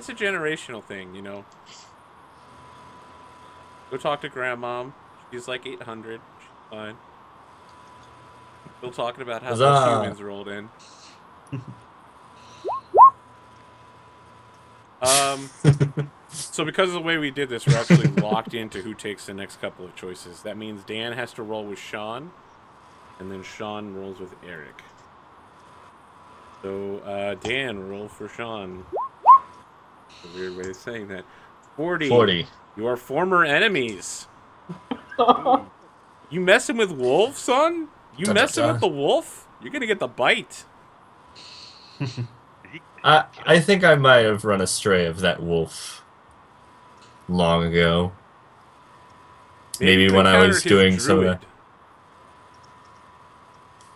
It's a generational thing, you know. Go talk to Grandmom. She's like 800. She's fine. Still talking about how those Huzzah! humans rolled in. So because of the way we did this, we're actually locked into who takes the next couple of choices. That means Dan has to roll with Sean, and then Sean rolls with Eric. So, Dan, roll for Sean. That's a weird way of saying that. 40. 40. You are former enemies. You messing with Wolf, son? You messing with the wolf? You're gonna get the bite. I think I might have run astray of that wolf long ago. Maybe when I was doing some of that.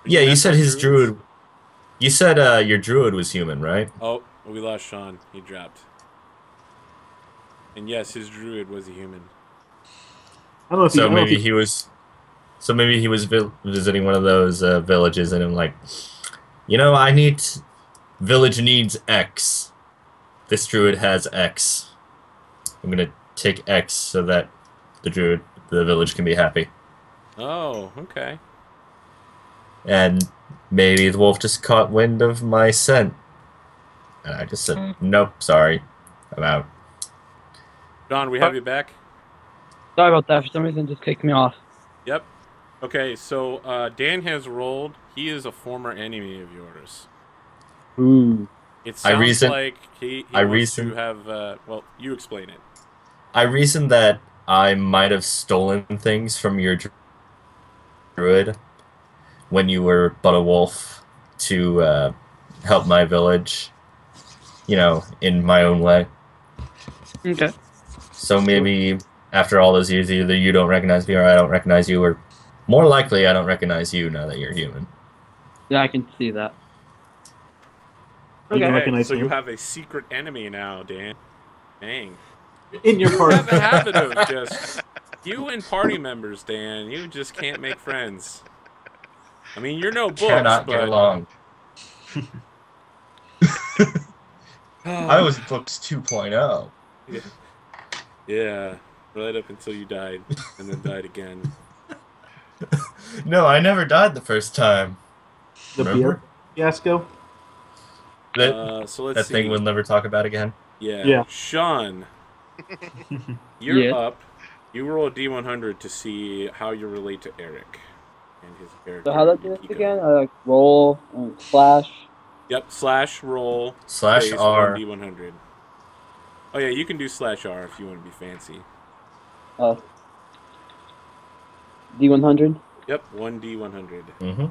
Yeah, you said his druid. You said your druid was human, right? Oh, we lost Sean. He dropped. And yes, his druid was a human. So maybe he was. So maybe he was visiting one of those villages, and I'm like, you know, village needs X. This druid has X. I'm gonna take X so that the village can be happy. Oh, okay. And maybe the wolf just caught wind of my scent. And I just said, nope, sorry. I'm out. John, we have you back? Sorry about that. For some reason, it just kicked me off. Yep. Okay, so Dan has rolled. He is a former enemy of yours. Ooh. It sounds like he wants to have... well, you explain it. I reasoned that I might have stolen things from your druid when you were but a wolf to help my village, you know, in my own way. Okay. So maybe after all those years, either you don't recognize me or I don't recognize you, or more likely I don't recognize you now that you're human. Yeah, I can see that. Okay, so you have a secret enemy now, Dan. Dang. In your party. You have a habit of just... You and party members, Dan, you just can't make friends. I mean, you're no books, Cannot but... get along. I was books 2.0. Yeah, right up until you died, and then died again. No, I never died the first time. The beer fiasco? So let's that see. thing we'll never talk about again? Yeah. Sean, you're up. You roll a D100 to see how you relate to Eric and his character. So how do I do this again? Like roll, slash? Yep, slash roll. Slash R. D100. Oh yeah, you can do slash R if you want to be fancy. D100? Yep, 1D100. Mm-hmm.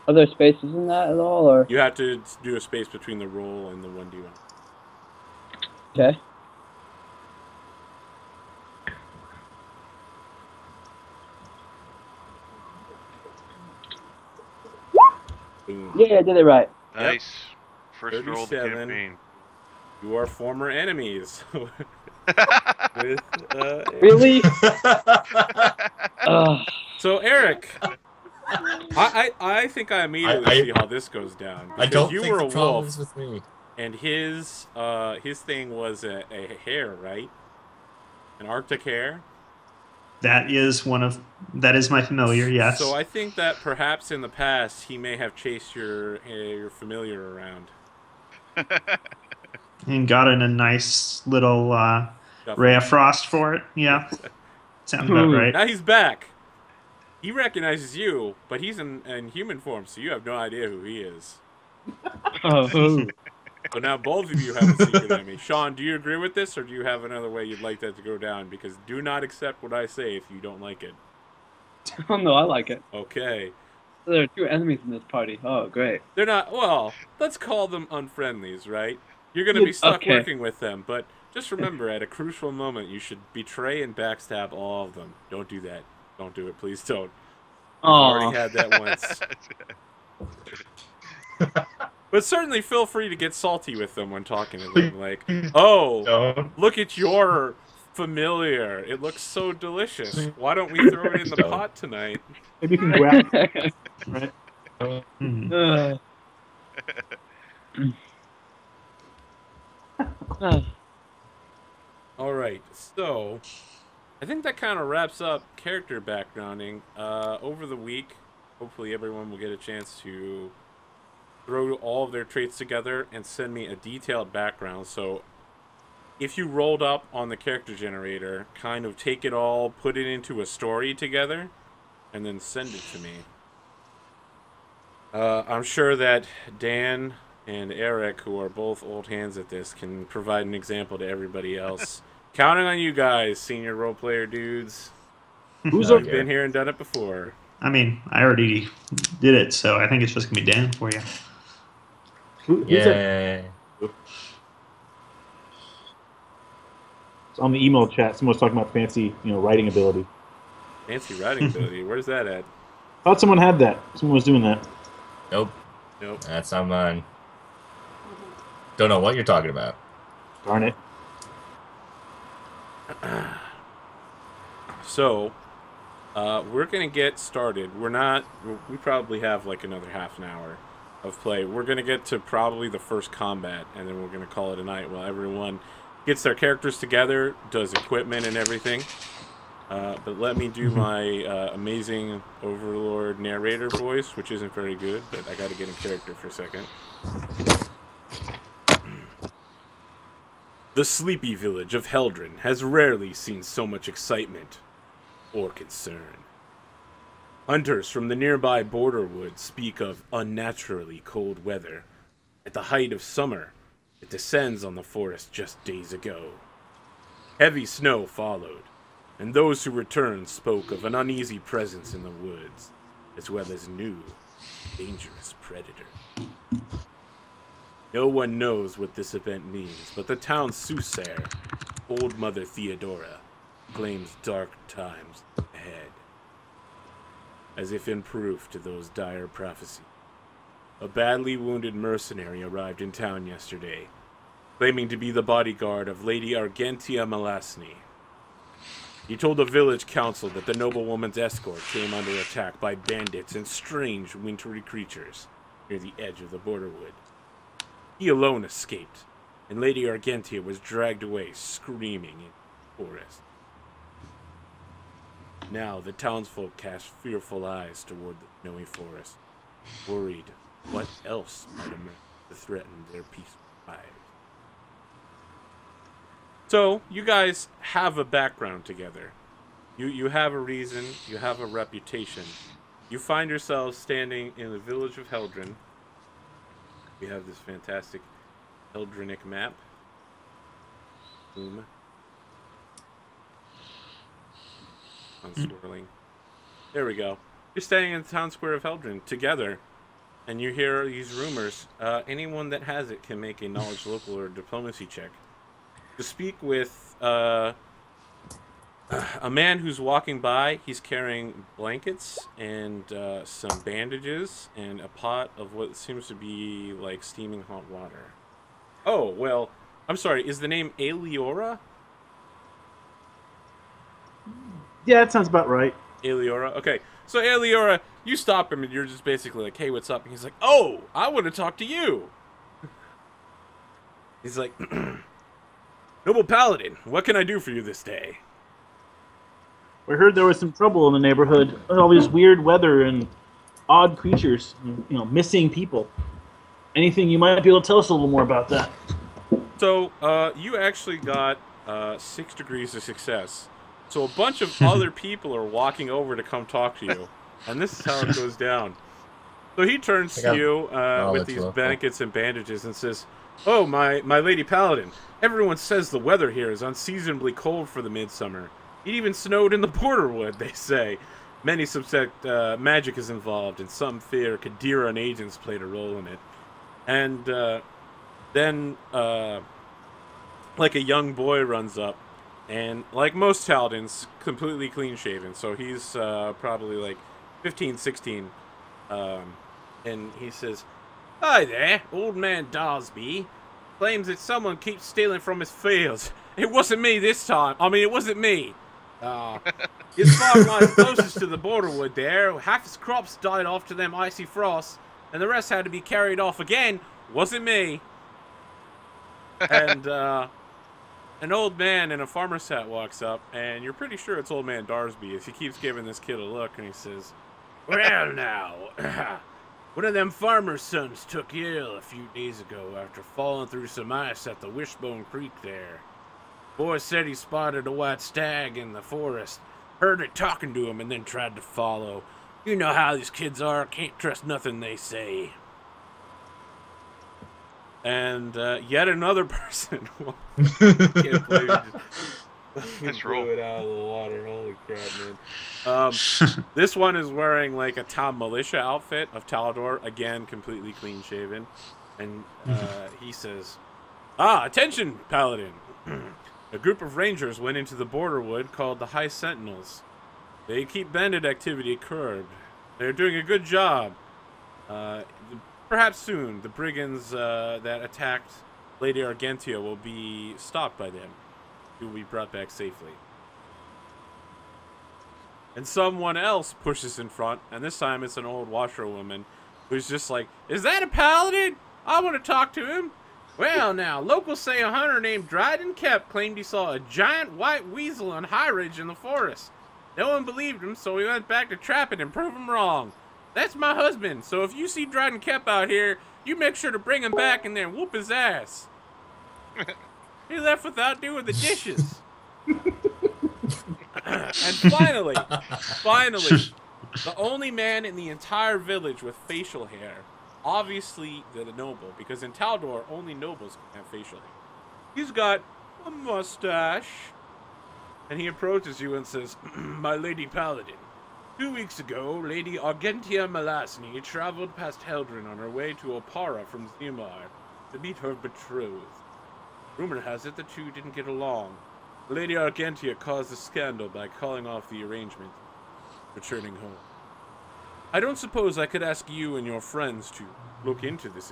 Are there spaces in that at all, or? You have to do a space between the roll and the 1D1. Okay. Boom. Yeah, I did it right. Nice. First roll of the 37. campaign. You are former enemies. With, Really? So Eric, I think I immediately see how this goes down. I don't you think were the a problem wolf, is with me. and his thing was a hare, right? An Arctic hare. That is my familiar, yes. So I think that perhaps in the past he may have chased your familiar around. And got in a nice little ray of frost for it. Yeah. Sounds about right. Now he's back. He recognizes you, but he's in human form, so you have no idea who he is. So now both of you have a secret enemy. Sean, do you agree with this, or do you have another way you'd like that to go down? Because do not accept what I say if you don't like it. Oh, no, I like it. Okay. So there are two enemies in this party. Oh, great. They're not, well, let's call them unfriendlies, right? You're going to be stuck working with them, but just remember, at a crucial moment, you should betray and backstab all of them. Don't do that. Don't do it. Please don't. I've already had that once. But certainly feel free to get salty with them when talking to them. Like, oh, look at your familiar. It looks so delicious. Why don't we throw it in the pot tonight? Maybe you can grab it. Right? All right, so I think that kind of wraps up character backgrounding. Over the week, hopefully everyone will get a chance to throw all of their traits together and send me a detailed background. So if you rolled up on the character generator, kind of take it all, put it into a story together, and then send it to me. I'm sure that Dan and Eric, who are both old hands at this, can provide an example to everybody else. Counting on you guys, senior role player dudes. Who's You've been here and done it before. I mean, I already did it, so I think it's just gonna be Dan for you. Who's that? On the email chat, someone was talking about fancy, writing ability. Fancy writing ability? Where's that at? Thought someone had that. Someone was doing that. Nope. Nope. That's not mine. Don't know what you're talking about. Darn it. So, we're going to get started. We probably have like another half an hour of play. We're going to get to probably the first combat, and then we're going to call it a night while everyone gets their characters together, does equipment and everything. But let me do my amazing overlord narrator voice, which isn't very good, but I got to get in character for a second. The sleepy village of Heldren has rarely seen so much excitement or concern. Hunters from the nearby border woods speak of unnaturally cold weather. At the height of summer, it descends on the forest just days ago. Heavy snow followed, and those who returned spoke of an uneasy presence in the woods, as well as new, dangerous predator. No one knows what this event means, but the town's soothsayer, Old Mother Theodora, claims dark times ahead. As if in proof to those dire prophecies, a badly wounded mercenary arrived in town yesterday, claiming to be the bodyguard of Lady Argentia Malasny. He told the village council that the noblewoman's escort came under attack by bandits and strange wintry creatures near the edge of the borderwood. He alone escaped, and Lady Argentia was dragged away screaming in the forest. Now the townsfolk cast fearful eyes toward the snowy forest, worried what else might emerge to threaten their peaceful lives. So, you guys have a background together. You have a reason, you have a reputation. You find yourselves standing in the village of Heldren. We have this fantastic Heldrenic map. Boom. Unswirling. There we go. You're standing in the town square of Heldren together, and you hear these rumors. Anyone that has it can make a knowledge local or diplomacy check to speak with a man who's walking by. He's carrying blankets and some bandages and a pot of what seems to be like steaming hot water. Oh, well, I'm sorry, is the name Eliora? Yeah, that sounds about right. Eliora? Okay, so Eliora, you stop him and you're just basically like, hey, what's up? And he's like, oh, I want to talk to you. He's like, Noble Paladin, what can I do for you this day? We heard there was some trouble in the neighborhood. All this weird weather and odd creatures, missing people. Anything you might be able to tell us a little more about that? So, you actually got 6 degrees of success. So a bunch of other people are walking over to come talk to you. And this is how it goes down. So he turns to you with these blankets and bandages and says, oh, my Lady Paladin, everyone says the weather here is unseasonably cold for the midsummer. It even snowed in the Borderwood, they say. Many suspect magic is involved, and some fear Kadiran agents played a role in it. And then, like a young boy runs up, and like most Paladins, completely clean-shaven. So he's probably like 15, 16. And he says, hi there, old man Darsby. Claims that someone keeps stealing from his fields. It wasn't me this time. I mean, it wasn't me. His farm lies closest to the Borderwood there. Half his crops died off to them icy frosts. and the rest had to be carried off again. Wasn't me. And an old man in a farmer's hat walks up, and you're pretty sure it's old man Darsby, as he keeps giving this kid a look, and he says, "Well, now, one of them farmer's sons took ill a few days ago after falling through some ice at the Wishbone Creek there. Boy said he spotted a white stag in the forest, heard it talking to him, and then tried to follow. You know how these kids are, can't trust nothing they say." And yet another person. Can't believe Let's roll it out of the water. Holy crap, man! This one is wearing like a Tom Militia outfit of Talador, again completely clean shaven, and he says, attention, Paladin! A group of rangers went into the border wood called the High Sentinels. They keep bandit activity curbed. They're doing a good job. Perhaps soon, the brigands that attacked Lady Argentia will be stopped by them. He will be brought back safely. And someone else pushes in front, and this time it's an old washerwoman who's just like, "Is that a paladin? I want to talk to him." "Well, now, locals say a hunter named Dryden Kep claimed he saw a giant white weasel on High Ridge in the forest. No one believed him, so we went back to trap it and prove him wrong. That's my husband, so if you see Dryden Kep out here, you make sure to bring him back and then whoop his ass." He left without doing the dishes. And finally, the only man in the entire village with facial hair, obviously the noble, because in Taldor, only nobles can have facial hair. He's got a mustache. And he approaches you and says, "My Lady Paladin, 2 weeks ago, Lady Argentia Malasny traveled past Heldrin on her way to Opara from Zimar to meet her betrothed. Rumor has it the two didn't get along. Lady Argentia caused a scandal by calling off the arrangement, returning home. I don't suppose I could ask you and your friends to look into this.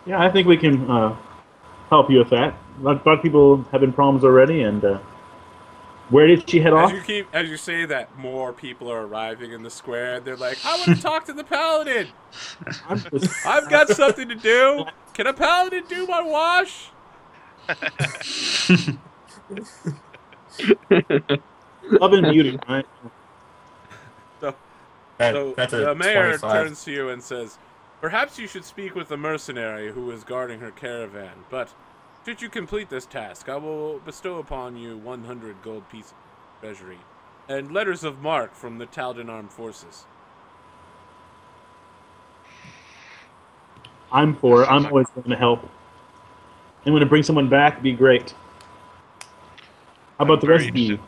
Yeah, I think we can help you with that. A lot of people having problems already, and where did she head off? As you say that, more people are arriving in the square. They're like, "I want to talk to the paladin. I've got something to do. Can a paladin do my wash?" Love and beauty, right? So the mayor turns to you and says, "Perhaps you should speak with the mercenary who is guarding her caravan, but should you complete this task, I will bestow upon you 100 gold pieces of treasury and letters of marque from the Taldan Armed Forces." I'm always going to help. And when to bring someone back, it'd be great. How about the rest of you?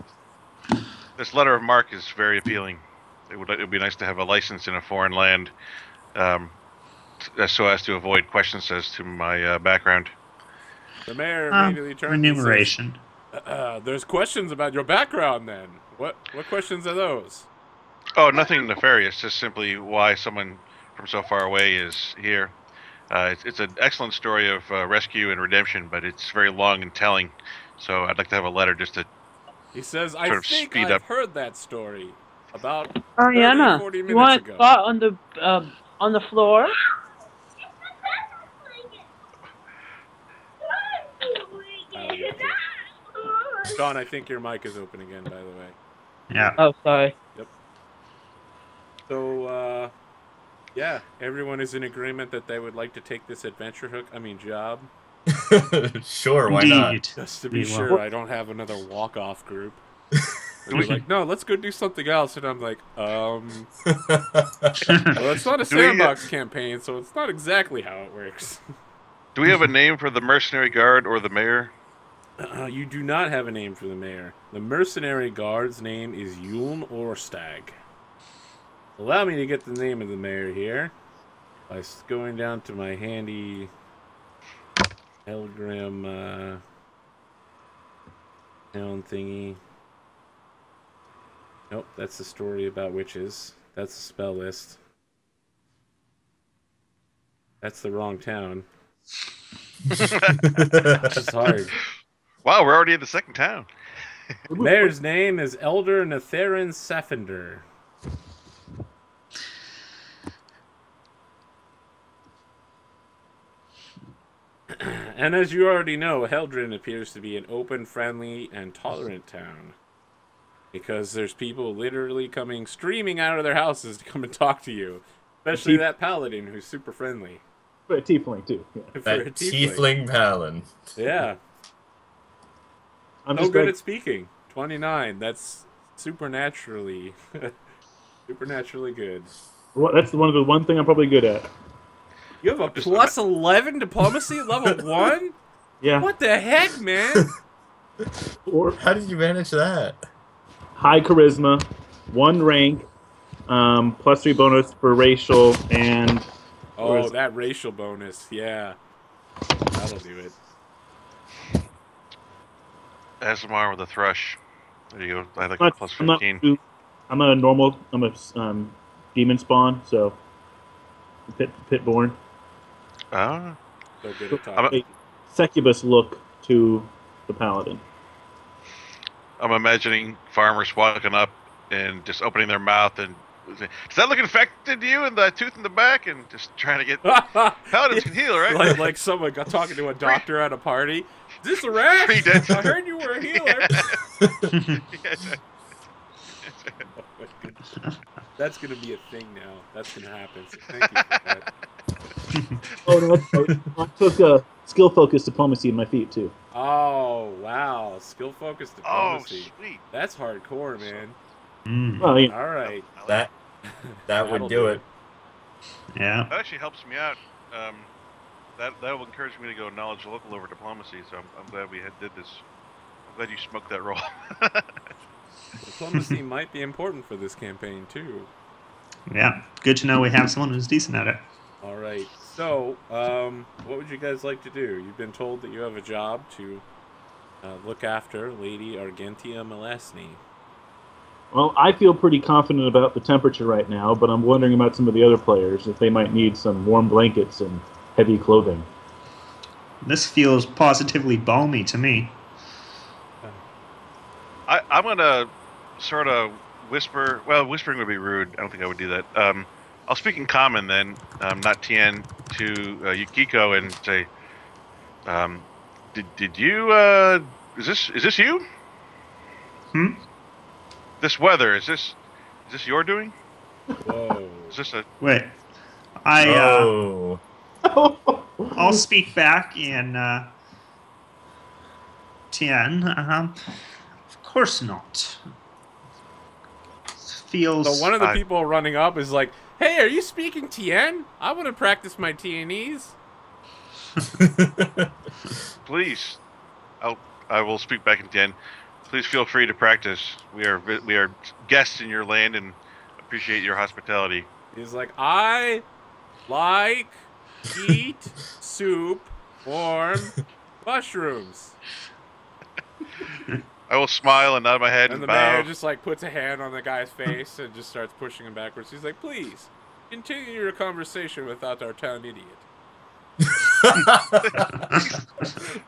This letter of marque is very appealing. It would be nice to have a license in a foreign land, so as to avoid questions as to my background. The mayor immediately turns remuneration. And says, "There's questions about your background then. What questions are those?" Oh, nothing nefarious. Just simply why someone from so far away is here. It's an excellent story of rescue and redemption, but it's very long and telling. So I'd like to have a letter just to. He says, "I think I've heard that story about 40 minutes you want ago." to spot on the floor? Sean, I think your mic is open again, by the way. Yeah. Oh, sorry. Yep. So, yeah, everyone is in agreement that they would like to take this job. Sure, why not? Just to be sure I don't have another walk-off group. And they're like, "No, let's go do something else." And I'm like, well, it's not a sandbox campaign, so it's not exactly how it works. Do we have a name for the mercenary guard or the mayor? You do not have a name for the mayor. The mercenary guard's name is Yuln Orstag. Allow me to get the name of the mayor here by going down to my handy Eldgrim town thingy. Nope, that's the story about witches. That's the spell list. That's the wrong town. This is hard. Wow, we're already in the second town. Mayor's name is Elder Netherin Safinder. And as you already know, Heldrin appears to be an open, friendly, and tolerant town. Because there's people literally coming streaming out of their houses to come and talk to you. Especially that paladin who's super friendly. For a tiefling, too. Yeah. That tiefling paladin. Yeah. I'm so good at speaking. 29. That's supernaturally good. Well, that's the one thing I'm probably good at. You have a plus 11 diplomacy at level 1? Yeah. What the heck, man? How did you manage that? High charisma, 1 rank, +3 bonus for racial, and... Oh, that racial bonus, yeah. That'll do it. Asimar with a thrush. There you go. I like a plus 15. I'm not a normal. I'm a demon spawn, so pit-born. Oh. So good at talking. Succubus look to the paladin. I'm imagining farmers walking up and just opening their mouth and does that look infected to you in the tooth in the back? And just trying to get paladins can heal, right? Like someone got talking to a doctor at a party. Is this a rash? I heard you were a healer. Oh, that's going to be a thing now. That's going to happen. So thank you for that. Oh, no, that's right. I took a skill-focused diplomacy in my feet, too. Oh, wow. Skill-focused diplomacy. Oh, sweet. That's hardcore, man. Well, yeah. All right. That would do it. Yeah. That actually helps me out. That will encourage me to go knowledge local over diplomacy. So I'm glad we did this. I'm glad you smoked that roll. Diplomacy might be important for this campaign too. Yeah, good to know we have someone who's decent at it. All right. So, what would you guys like to do? You've been told that you have a job to look after Lady Argentia Malesny. Well, I feel pretty confident about the temperature right now, but I'm wondering about some of the other players, if they might need some warm blankets and heavy clothing. This feels positively balmy to me. I'm going to sort of whisper. Well, whispering would be rude. I don't think I would do that. I'll speak in common then, not Tien, to Yukiko and say, did you, is this you? This weather, is this your doing? Whoa. Is this a... Wait. I'll speak back in Tien. Of course not. Feels... So one of the people running up is like, hey, are you speaking Tien? I want to practice my Tienese. Please. I will speak back in Tien. Please feel free to practice. We are guests in your land and appreciate your hospitality. He's like, I like eat soup, warm mushrooms. I will smile and nod my head And the bow. mayor just like puts a hand on the guy's face and just starts pushing him backwards. He's like, please, continue your conversation without our town idiot.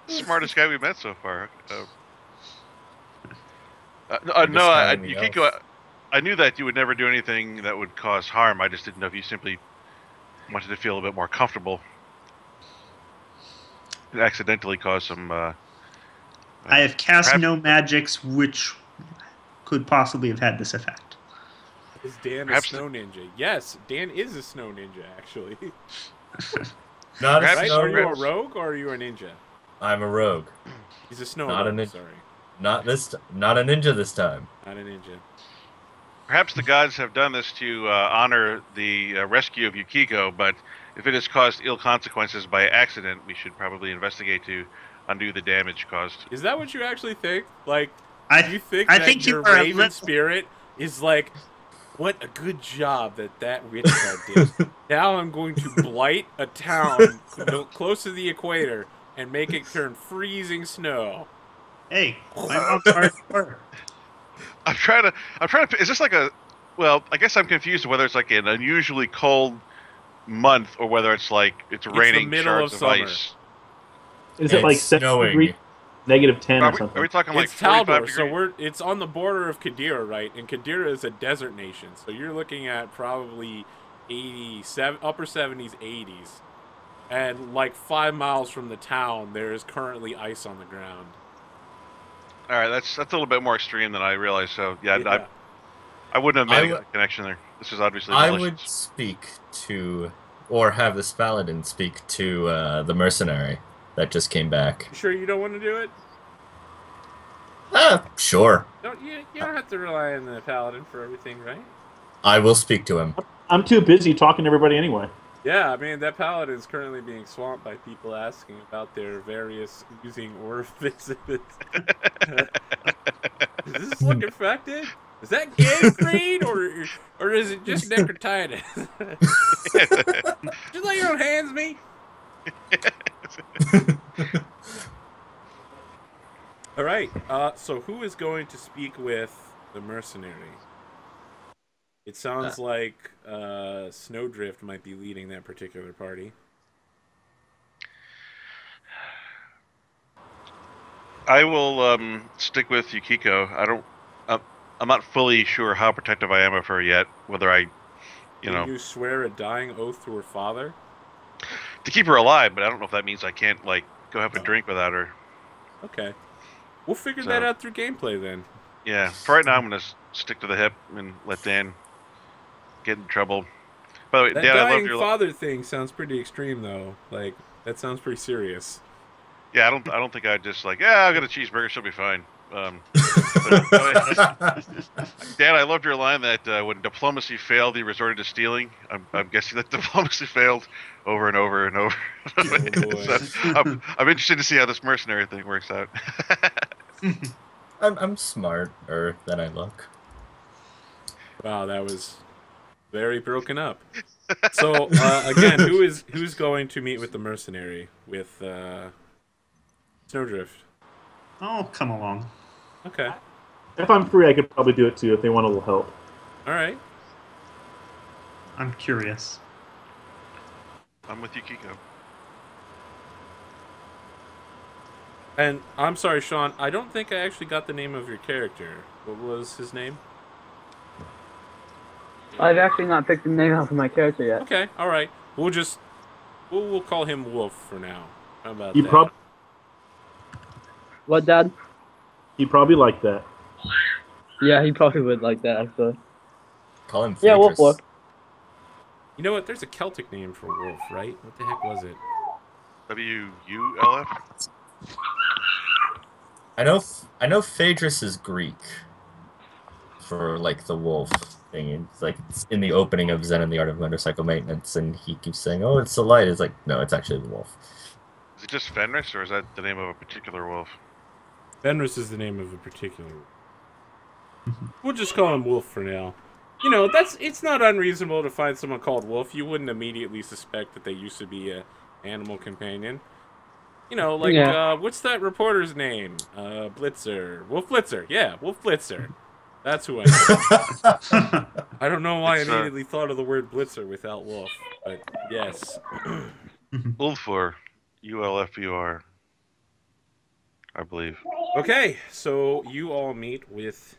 Smartest guy we've met so far. Yukiko, I knew that you would never do anything that would cause harm. I just didn't know if you simply wanted to feel a bit more comfortable. It accidentally caused some... I have cast no magics which could possibly have had this effect. Is Dan a snow ninja? Yes, Dan is a snow ninja, actually. Not right? Are you a rogue or are you a ninja? I'm a rogue. He's a snow rogue, sorry. Not a ninja this time. Not a ninja. Perhaps the gods have done this to honor the rescue of Yukiko, but if it has caused ill consequences by accident, we should probably investigate to undo the damage caused. Is that what you actually think? Like, do you think I that think your raven spirit is like, what a good job that witch did. Now I'm going to blight a town close to the equator and make it turn freezing snow. Hey, my mom's hard work. I'm trying to. Is this like a? Well, I guess I'm confused whether it's like an unusually cold month or whether it's like it's raining the middle shards of of summer. ice. Is it like 7 snowing. degrees? -10 or something. Are we talking like It's 45 Taldor, degrees? so it's on the border of Qadira, right? And Qadira is a desert nation, so you're looking at probably 87, upper 70s, 80s. And like 5 miles from the town, there is currently ice on the ground. All right, that's a little bit more extreme than I realized. So yeah. I wouldn't have made a connection there. This is obviously malicious. I would speak to, or have this paladin speak to the mercenary that just came back. You sure you don't want to do it? Sure. You don't have to rely on the paladin for everything, right? I will speak to him. I'm too busy talking to everybody anyway. Yeah, I mean, that paladin is currently being swamped by people asking about their various oozing orifices. Is this look infected? Is that gangrene, or is it just necrotitis? Just let your own hands me. All right. So who is going to speak with the mercenary? It sounds like Snowdrift might be leading that particular party. I will stick with Yukiko. I'm not fully sure how protective I am of her yet. Whether I, Can you swear a dying oath to her father? To keep her alive, but I don't know if that means I can't like go have a drink without her. Okay, we'll figure that out through gameplay then. Yeah, for right now I'm gonna stick to the hip and let Dan get in trouble. By the way, that Dan, I dying love your father thing sounds pretty extreme though. Like that sounds pretty serious. Yeah, I don't think I'd just like, yeah, I'll get a cheeseburger, she'll be fine. Dan, I loved your line that when diplomacy failed, he resorted to stealing. I'm guessing that diplomacy failed over and over and over. So I'm interested to see how this mercenary thing works out. I'm smarter than I look. Wow, that was very broken up. So again, who's going to meet with the mercenary with Snowdrift? Oh, come along. Okay. If I'm free, I could probably do it too if they want a little help. All right. I'm curious. I'm with you, Kiko. And I'm sorry, Sean, I don't think I actually got the name of your character. What was his name? I've actually not picked the name out of my character yet. Okay, all right. We'll call him Wolf for now. How about that? What, Dad? He'd probably like that. Yeah, he probably would like that, actually. Call him Phaedrus. Yeah, Wolf. You know what? There's a Celtic name for wolf, right? What the heck was it? WULF? I know Phaedrus is Greek for like the wolf thing. It's like it's in the opening of Zen and the Art of Motorcycle Maintenance, and he keeps saying, "Oh, it's the light." It's like, no, it's actually the wolf. Is it just Fenris, or is that the name of a particular wolf? Fenris is the name of a particular wolf. We'll just call him Wolf for now. You know, it's not unreasonable to find someone called Wolf. You wouldn't immediately suspect that they used to be a animal companion. You know, like, what's that reporter's name? Blitzer. Wolf Blitzer. Yeah, Wolf Blitzer. That's who I know. I don't know why I immediately thought of the word Blitzer without Wolf, but yes. Ulfur. ULFUR. I believe. Okay, so you all meet with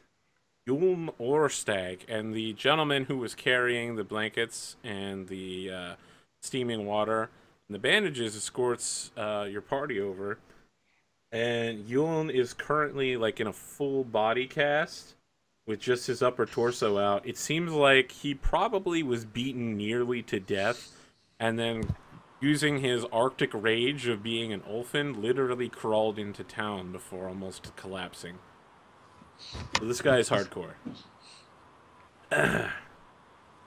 Yulm Orstag, and the gentleman who was carrying the blankets and the steaming water and the bandages escorts your party over. And Yulm is currently like in a full body cast with just his upper torso out. It seems like he probably was beaten nearly to death, and then using his Arctic rage of being an Ulfin, literally crawled into town before almost collapsing. So this guy is hardcore.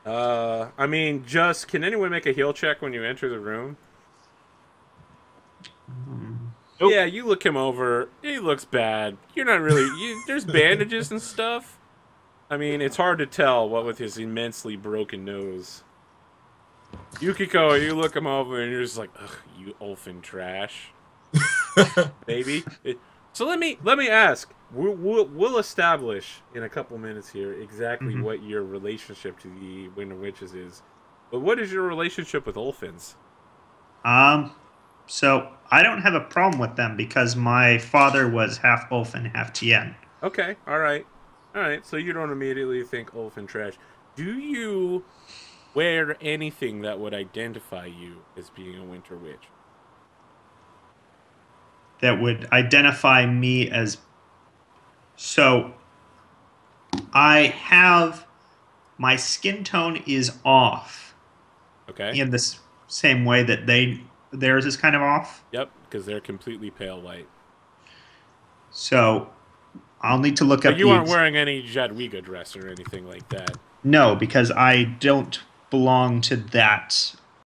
I mean, can anyone make a heal check when you enter the room? Nope. Yeah, you look him over. He looks bad. You're not really... there's bandages and stuff. I mean, it's hard to tell what with his immensely broken nose. Yukiko, you look him over and you're just like, ugh, you Ulfin trash. Baby. So let me ask. We'll establish in a couple minutes here exactly what your relationship to the Winter Witches is. But what is your relationship with Ulfins? So I don't have a problem with them because my father was half Ulf and half Tien. Okay, all right. So you don't immediately think Ulf and trash. Do you wear anything that would identify you as being a winter witch? That would identify me as... So I have... My skin tone is off. Okay. In the same way that theirs is kind of off. Yep, because they're completely pale white. So I'll need to look up. But you aren't wearing any Jadwiga dress or anything like that. No, because I don't belong to that